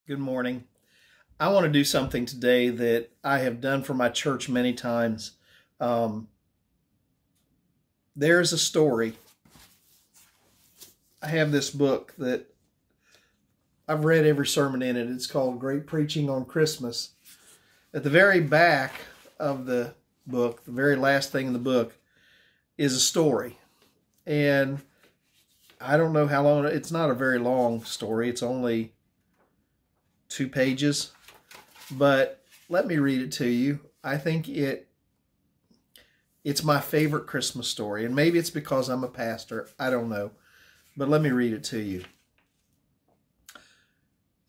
Good morning. I want to do something today that I have done for my church many times. Um, there's a story. I have this book that I've read every sermon in it. It's called Great Preaching on Christmas. At the very back of the book, the very last thing in the book, is a story. And I don't know how long, it's not a very long story. It's only 2 pages. But let me read it to you. I think it's my favorite Christmas story. And maybe it's because I'm a pastor. I don't know. But let me read it to you.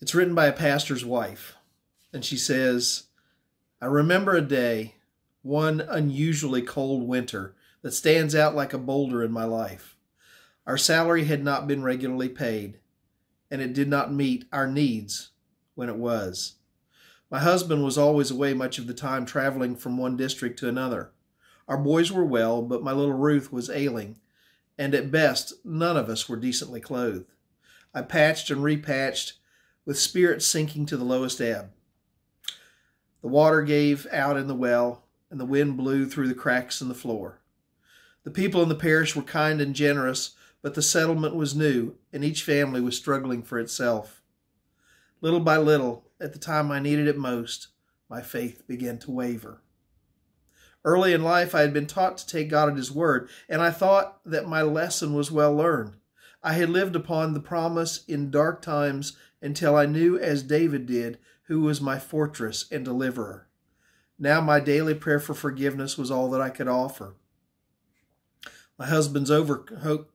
It's written by a pastor's wife. And she says, I remember a day, one unusually cold winter, that stands out like a boulder in my life. Our salary had not been regularly paid, and it did not meet our needs when it was. My husband was always away much of the time, traveling from one district to another. Our boys were well, but my little Ruth was ailing, and at best, none of us were decently clothed. I patched and repatched, with spirits sinking to the lowest ebb. The water gave out in the well, and the wind blew through the cracks in the floor. The people in the parish were kind and generous, but the settlement was new, and each family was struggling for itself. Little by little, at the time I needed it most, my faith began to waver. Early in life, I had been taught to take God at His word, and I thought that my lesson was well learned. I had lived upon the promise in dark times until I knew, as David did, who was my fortress and deliverer. Now my daily prayer for forgiveness was all that I could offer. My husband's overcoat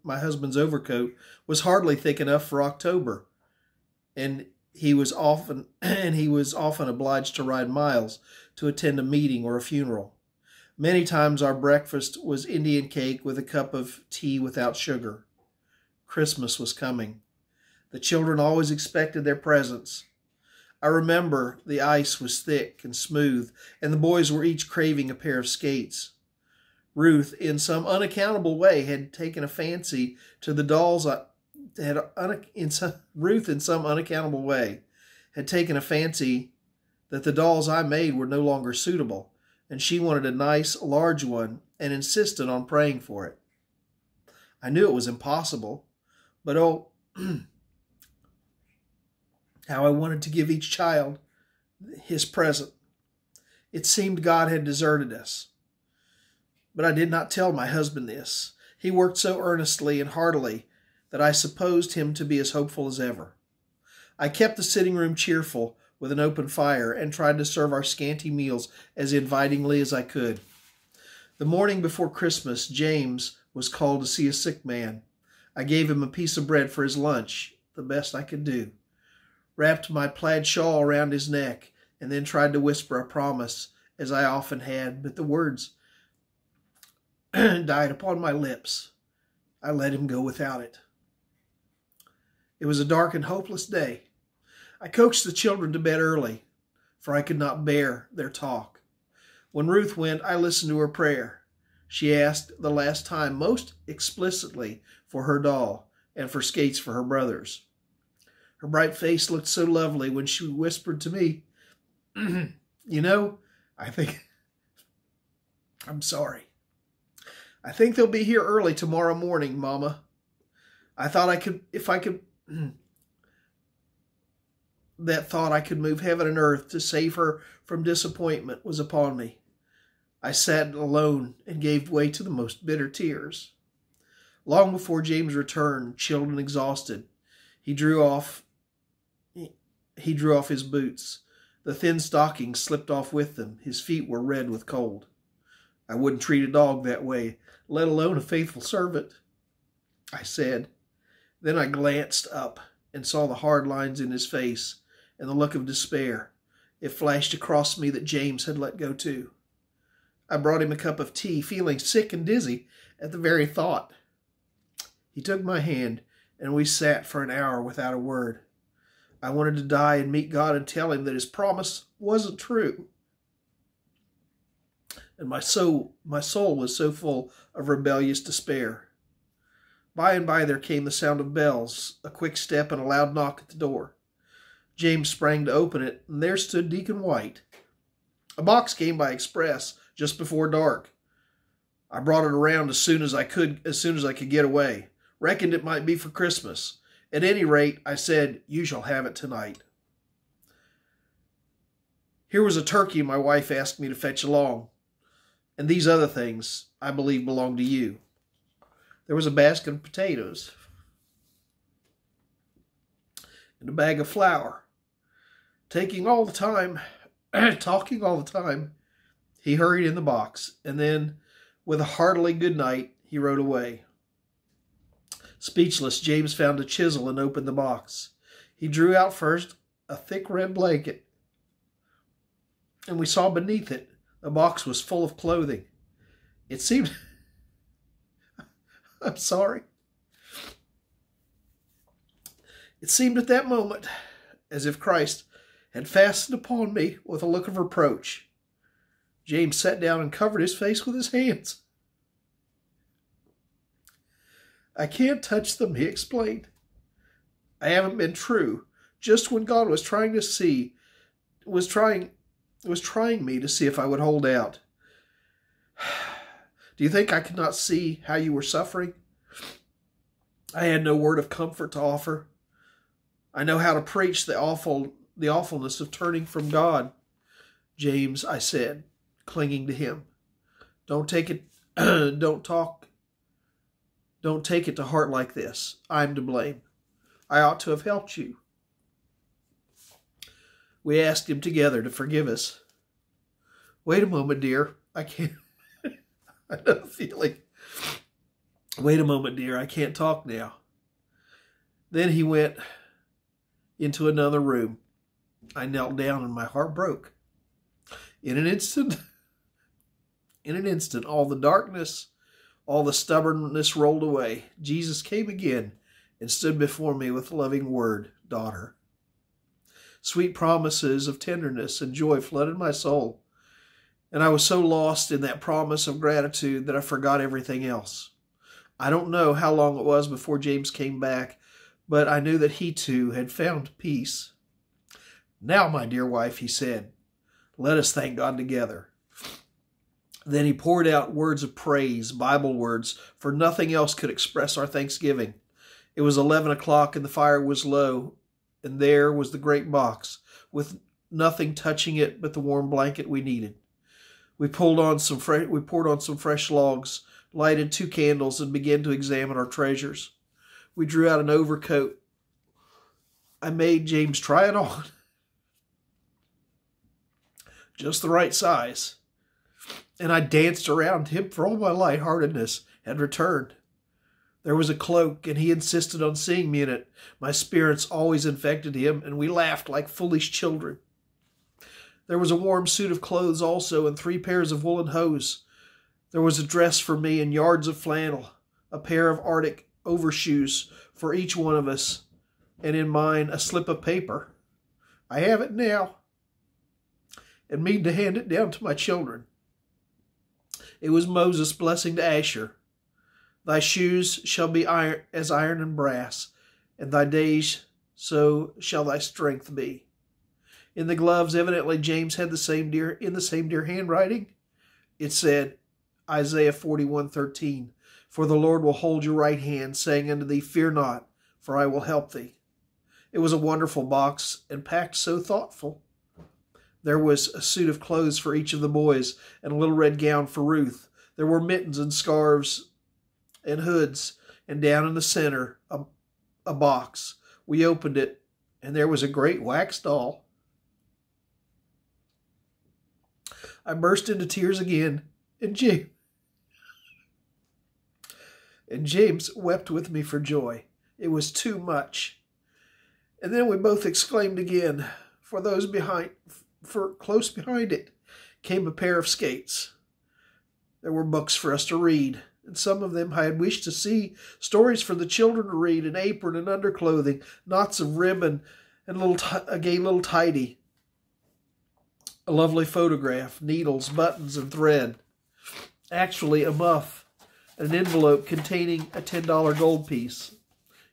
was hardly thick enough for October, and he was often obliged to ride miles to attend a meeting or a funeral. Many times our breakfast was Indian cake with a cup of tea without sugar. Christmas was coming. The children always expected their presents. I remember the ice was thick and smooth, and the boys were each craving a pair of skates. Ruth, in some unaccountable way, had taken a fancy to the dolls. Ruth, in some unaccountable way, had taken a fancy that the dolls I made were no longer suitable, and she wanted a nice, large one and insisted on praying for it. I knew it was impossible, but oh, how I wanted to give each child his present. It seemed God had deserted us. But I did not tell my husband this. He worked so earnestly and heartily that I supposed him to be as hopeful as ever. I kept the sitting room cheerful with an open fire and tried to serve our scanty meals as invitingly as I could. The morning before Christmas, James was called to see a sick man. I gave him a piece of bread for his lunch, the best I could do, wrapped my plaid shawl around his neck, and then tried to whisper a promise, as I often had, but the words died upon my lips. I let him go without it. It was a dark and hopeless day. I coaxed the children to bed early, for I could not bear their talk. When Ruth went, I listened to her prayer. She asked the last time most explicitly for her doll and for skates for her brothers. Her bright face looked so lovely when she whispered to me, I'm sorry. I think they'll be here early tomorrow morning, Mama. I thought that thought I could move heaven and earth to save her from disappointment was upon me. I sat alone and gave way to the most bitter tears. Long before James returned, chilled and exhausted, he drew off his boots. The thin stockings slipped off with them. His feet were red with cold. I wouldn't treat a dog that way, let alone a faithful servant, I said. Then I glanced up and saw the hard lines in his face and the look of despair. It flashed across me that James had let go too. I brought him a cup of tea, feeling sick and dizzy at the very thought. He took my hand, and we sat for an hour without a word. I wanted to die and meet God and tell him that his promise wasn't true. And my soul was so full of rebellious despair. By and by there came the sound of bells, a quick step, and a loud knock at the door. James sprang to open it, and there stood Deacon White. A box came by express just before dark. I brought it around as soon as I could get away. Reckoned it might be for Christmas. At any rate, I said, "You shall have it tonight." Here was a turkey my wife asked me to fetch along, and these other things I believe belong to you. There was a basket of potatoes and a bag of flour. Talking all the time, he hurried in the box, and then, with a heartily good night, he rode away. Speechless, James found a chisel and opened the box. He drew out first a thick red blanket, and we saw beneath it the box was full of clothing. It seemed... I'm sorry. It seemed at that moment as if Christ had fastened upon me with a look of reproach. James sat down and covered his face with his hands. "I can't touch them," he explained. "I haven't been true. Just when God was trying me to see if I would hold out. Do you think I could not see how you were suffering? I had no word of comfort to offer. I know how to preach the awfulness of turning from God." "James," I said, clinging to him, don't take it to heart like this. I'm to blame. I ought to have helped you." We asked him together to forgive us. "Wait a moment, dear. I can't..." I know the feeling. "Wait a moment, dear. I can't talk now." Then he went into another room. I knelt down and my heart broke. In an instant, all the darkness, all the stubbornness rolled away. Jesus came again and stood before me with the loving word, "Daughter." Sweet promises of tenderness and joy flooded my soul, and I was so lost in that promise of gratitude that I forgot everything else. I don't know how long it was before James came back, but I knew that he too had found peace. "Now, my dear wife," he said, "let us thank God together." Then he poured out words of praise, Bible words, for nothing else could express our thanksgiving. It was 11 o'clock and the fire was low, and there was the great box, with nothing touching it but the warm blanket we needed. We poured on some fresh logs, lighted 2 candles, and began to examine our treasures. We drew out an overcoat. I made James try it on. Just the right size. And I danced around him, for all my lightheartedness had returned. There was a cloak, and he insisted on seeing me in it. My spirits always infected him, and we laughed like foolish children. There was a warm suit of clothes also, and 3 pairs of woolen hose. There was a dress for me and yards of flannel, a pair of Arctic overshoes for each one of us, and in mine a slip of paper. I have it now, and mean to hand it down to my children. It was Moses' blessing to Asher. "Thy shoes shall be as iron and brass, and thy days so shall thy strength be." In the gloves, evidently James had the same dear handwriting. It said, Isaiah 41:13, "For the Lord will hold your right hand, saying unto thee, Fear not, for I will help thee." It was a wonderful box, and packed so thoughtful. There was a suit of clothes for each of the boys, and a little red gown for Ruth. There were mittens and scarves and hoods, and down in the center, a box. We opened it, and there was a great wax doll. I burst into tears again, and James wept with me for joy. It was too much. And then we both exclaimed again, for close behind it came a pair of skates. There were books for us to read, and some of them I had wished to see, stories for the children to read, an apron and underclothing, knots of ribbon, and a gay little tidy, a lovely photograph, needles, buttons, and thread. Actually, a muff, an envelope containing a $10 gold piece.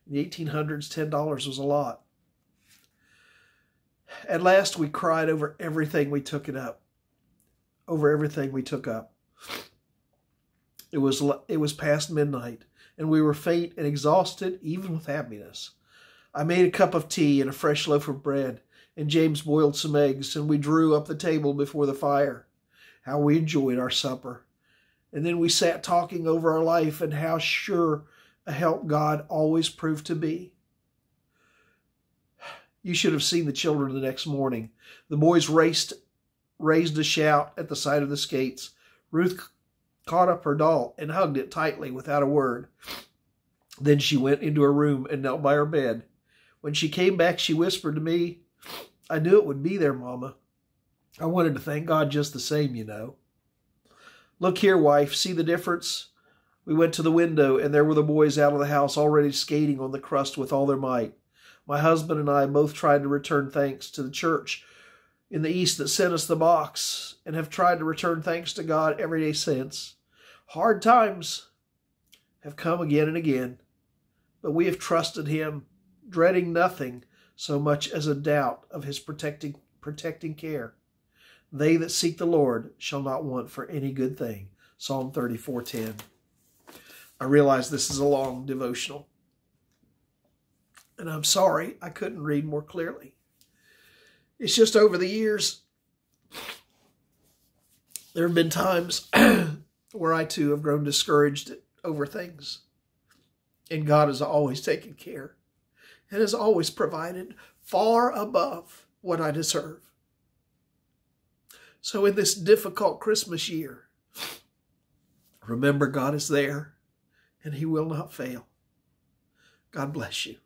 In the 1800s, $10 was a lot. At last we cried over everything we took it up. Over everything we took up. It was past midnight, and we were faint and exhausted, even with happiness. I made a cup of tea and a fresh loaf of bread, and James boiled some eggs, and we drew up the table before the fire. How we enjoyed our supper. And then we sat talking over our life and how sure a help God always proved to be. You should have seen the children the next morning. The boys raised a shout at the sight of the skates. Ruth caught up her doll and hugged it tightly without a word. Then she went into her room and knelt by her bed. When she came back, she whispered to me, "I knew it would be there, Mama. I wanted to thank God just the same, you know." "Look here, wife, see the difference?" We went to the window, and there were the boys out of the house already skating on the crust with all their might. My husband and I both tried to return thanks to the church in the East that sent us the box, and have tried to return thanks to God every day since. Hard times have come again and again, but we have trusted Him, dreading nothing so much as a doubt of His protecting care. They that seek the Lord shall not want for any good thing. Psalm 34:10. I realize this is a long devotional, and I'm sorry I couldn't read more clearly. It's just over the years, there have been times where I too have grown discouraged over things. And God has always taken care and has always provided far above what I deserve. So in this difficult Christmas year, remember God is there and He will not fail. God bless you.